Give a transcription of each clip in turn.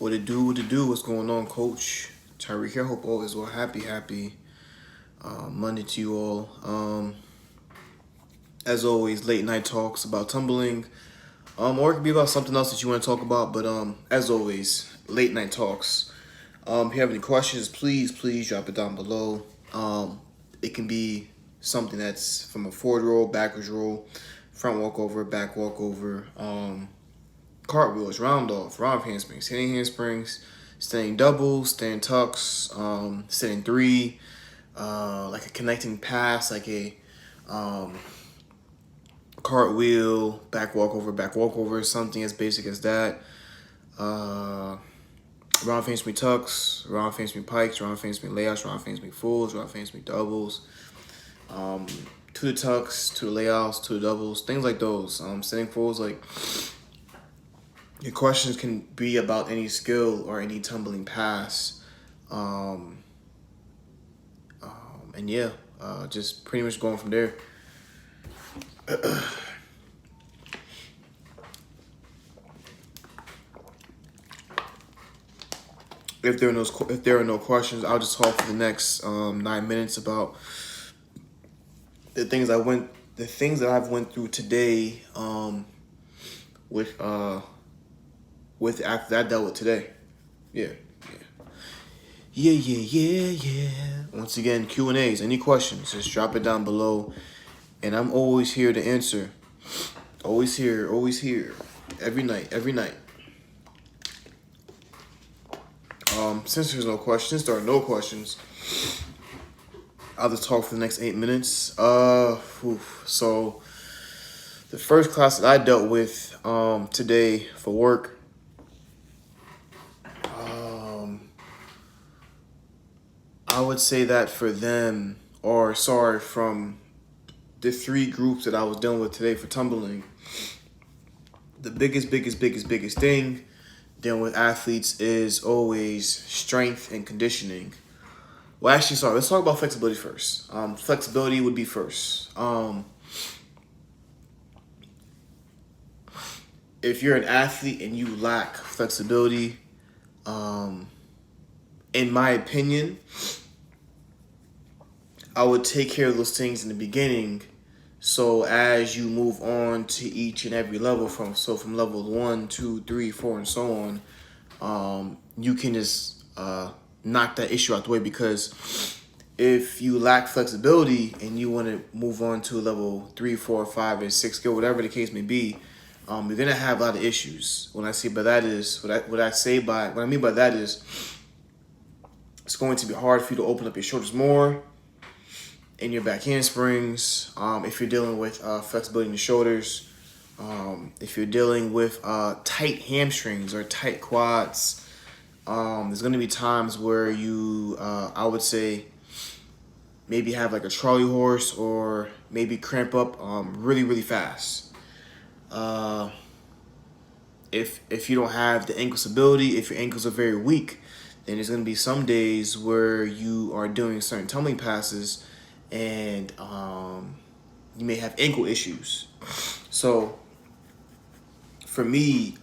What it do, what's going on, Coach? Tyreek here. Hope all is well. Happy Monday to you all. As always, late night talks about tumbling. Or it could be about something else that you want to talk about, but as always, late night talks. If you have any questions, please drop it down below. It can be something that's from a forward roll, backwards roll, front walkover, back walkover, cartwheels, round off, round handsprings, standing handsprings, standing doubles, standing tucks, standing three, like a connecting pass, like a cartwheel, back walkover, something as basic as that. Round handspring tucks, round handspring pikes, round handspring layouts, round handspring fulls, round handspring doubles. To the tucks, to the layouts, to the doubles, things like those. Standing fulls, like your questions can be about any skill or any tumbling pass. And yeah, just pretty much going from there. If there are no questions, I'll just talk for the next 9 minutes about the things that I've went through today. With after that I dealt with today. Yeah. Once again, Q&As. Any questions? Just drop it down below, and I'm always here to answer. Always here. Every night. Since there are no questions, I'll just talk for the next 8 minutes. So the first class that I dealt with today for work, I would say that from the three groups that I was dealing with today for tumbling, the biggest thing dealing with athletes is always strength and conditioning. Well, actually, sorry, let's talk about flexibility first. Flexibility would be first. If you're an athlete and you lack flexibility, in my opinion, I would take care of those things in the beginning. So as you move on to each and every level from level 1, 2, 3, 4, and so on, you can just knock that issue out the way, because if you lack flexibility and you want to move on to level 3, 4, 5, and 6 skill, whatever the case may be, you're gonna have a lot of issues. What I mean by that is it's going to be hard for you to open up your shoulders more in your back handsprings. If you're dealing with flexibility in the shoulders, if you're dealing with tight hamstrings or tight quads, there's going to be times where you, I would say, maybe have like a trolley horse, or maybe cramp up really fast. If you don't have the ankle stability, if your ankles are very weak, then there's going to be some days where you are doing certain tumbling passes and you may have ankle issues. So for me,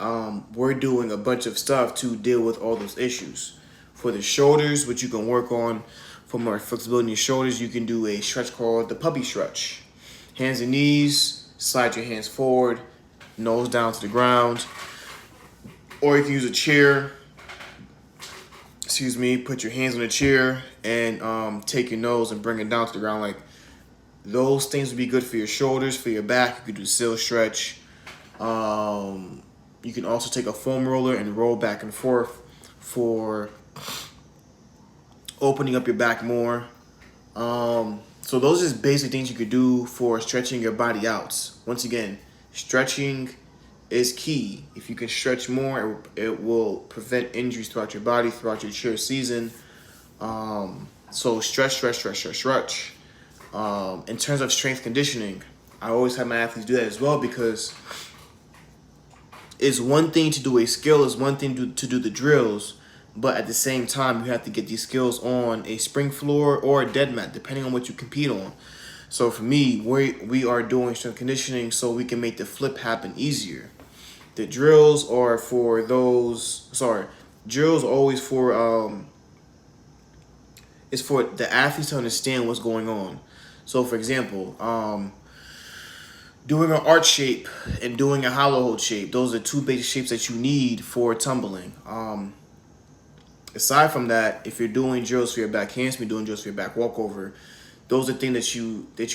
we're doing a bunch of stuff to deal with all those issues. For the shoulders, which you can work on for more flexibility in your shoulders, you can do a stretch called the puppy stretch. Hands and knees, slide your hands forward, nose down to the ground. Or you can use a chair. Put your hands on a chair and take your nose and bring it down to the ground. Like, those things would be good for your shoulders, for your back. You could do a seal stretch. You can also take a foam roller and roll back and forth for opening up your back more. So those are just basic things you could do for stretching your body out. Once again, stretching is key. If you can stretch more, it will prevent injuries throughout your body, throughout your cheer season. So stretch. In terms of strength conditioning, I always have my athletes do that as well, because it's one thing to do a skill, it's one thing to do the drills, but at the same time, you have to get these skills on a spring floor or a dead mat, depending on what you compete on. So for me, we are doing strength conditioning so we can make the flip happen easier. The drills are for those, drills always for it's for the athletes to understand what's going on. So, for example, doing an arch shape and doing a hollow hold shape, those are two basic shapes that you need for tumbling. Aside from that, if you're doing drills for your back handspring, doing drills for your back walkover, those are things that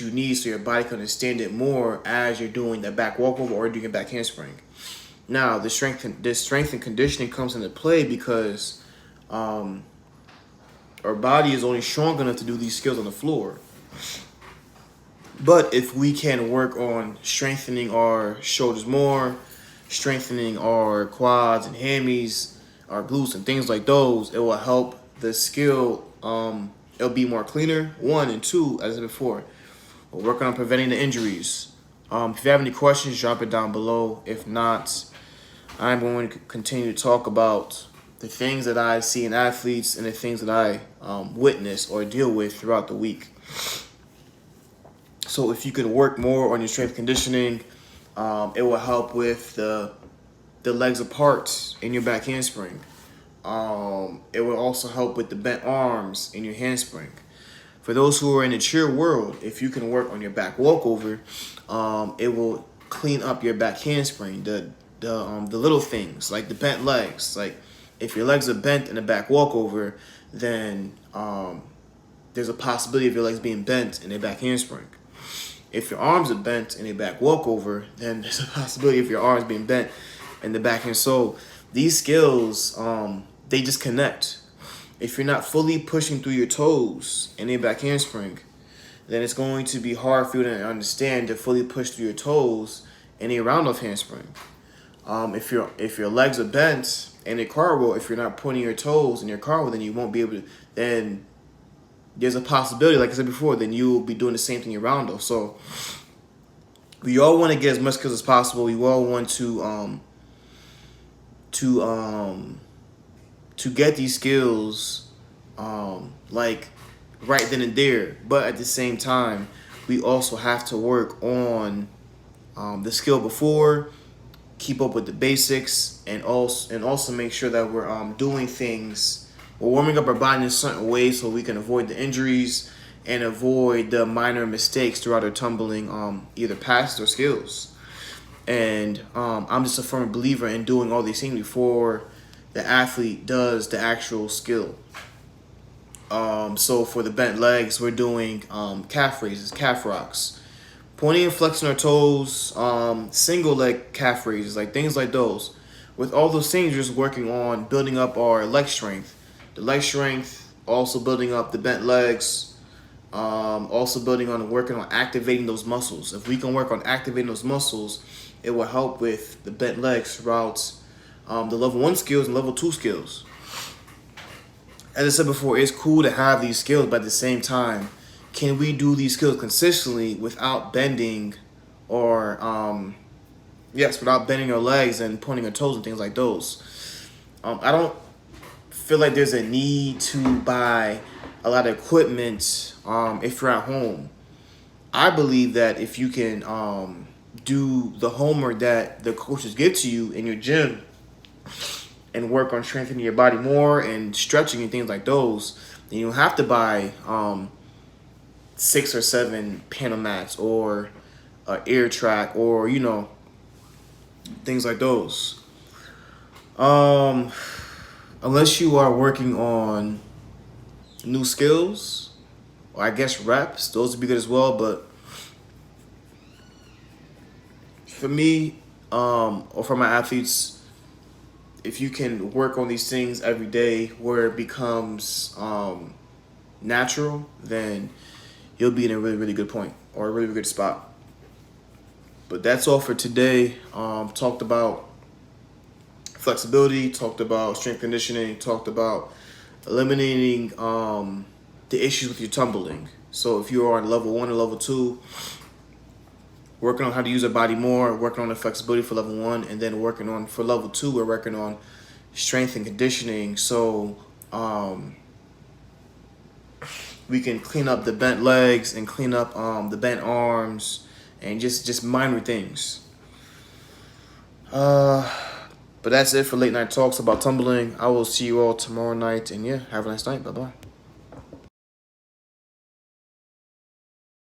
you need so your body can understand it more as you're doing the back walkover or doing your back handspring. Now, the strength and conditioning comes into play because our body is only strong enough to do these skills on the floor. But if we can work on strengthening our shoulders more, strengthening our quads and hammies, our glutes and things like those, it will help the skill. It'll be more cleaner. One and two, as I said before, we're working on preventing the injuries. If you have any questions, drop it down below. If not, I'm going to continue to talk about the things that I see in athletes and the things that I witness or deal with throughout the week. So if you can work more on your strength conditioning, it will help with the legs apart in your back handspring. It will also help with the bent arms in your handspring. For those who are in the cheer world, if you can work on your back walkover, it will clean up your back handspring. The little things like the bent legs. Like if your legs are bent in a back walkover, then there's a possibility of your legs being bent in a back handspring. If your arms are bent in a back walkover, then there's a possibility of your arms being bent in the back hand. So these skills, they just connect. If you're not fully pushing through your toes in a back handspring, then it's going to be hard for you to understand to fully push through your toes in a round off handspring. If your legs are bent in a cartwheel, if you're not pointing your toes in your cartwheel, then you won't be able to. Then there's a possibility, like I said before, then you will be doing the same thing in round off. So we all want to get as much skills as possible. We all want to get these skills like right then and there. But at the same time, we also have to work on the skill before, keep up with the basics, and also make sure that we're doing things. We're warming up our body in a certain way so we can avoid the injuries and avoid the minor mistakes throughout our tumbling, either passes or skills. And I'm just a firm believer in doing all these things before the athlete does the actual skill. So for the bent legs, we're doing calf raises, calf rocks, pointing and flexing our toes, single leg calf raises, like things like those. With all those things, just working on building up our leg strength. The leg strength, also building up the bent legs, also building on working on activating those muscles. If we can work on activating those muscles, it will help with the bent legs throughout the level 1 skills and level 2 skills. As I said before, it's cool to have these skills, but at the same time, can we do these skills consistently without bending or, without bending our legs and pointing our toes and things like those? I don't feel like there's a need to buy a lot of equipment if you're at home. I believe that if you can do the homework that the coaches give to you in your gym and work on strengthening your body more and stretching and things like those, then you don't have to buy 6 or 7 panel mats or air track or things like those. Unless you are working on new skills, or I guess reps, those would be good as well. But for me, or for my athletes, if you can work on these things every day where it becomes natural, then you'll be in a really, really good point or a really, really good spot. But that's all for today. Talked about flexibility, talked about strength conditioning, talked about eliminating the issues with your tumbling. So if you are on level 1 or level 2, working on how to use your body more, working on the flexibility for level 1, and then working on for level 2, we're working on strength and conditioning. So we can clean up the bent legs and clean up the bent arms and just minor things. But that's it for late night talks about tumbling. I will see you all tomorrow night. And yeah, have a nice night. Bye-bye.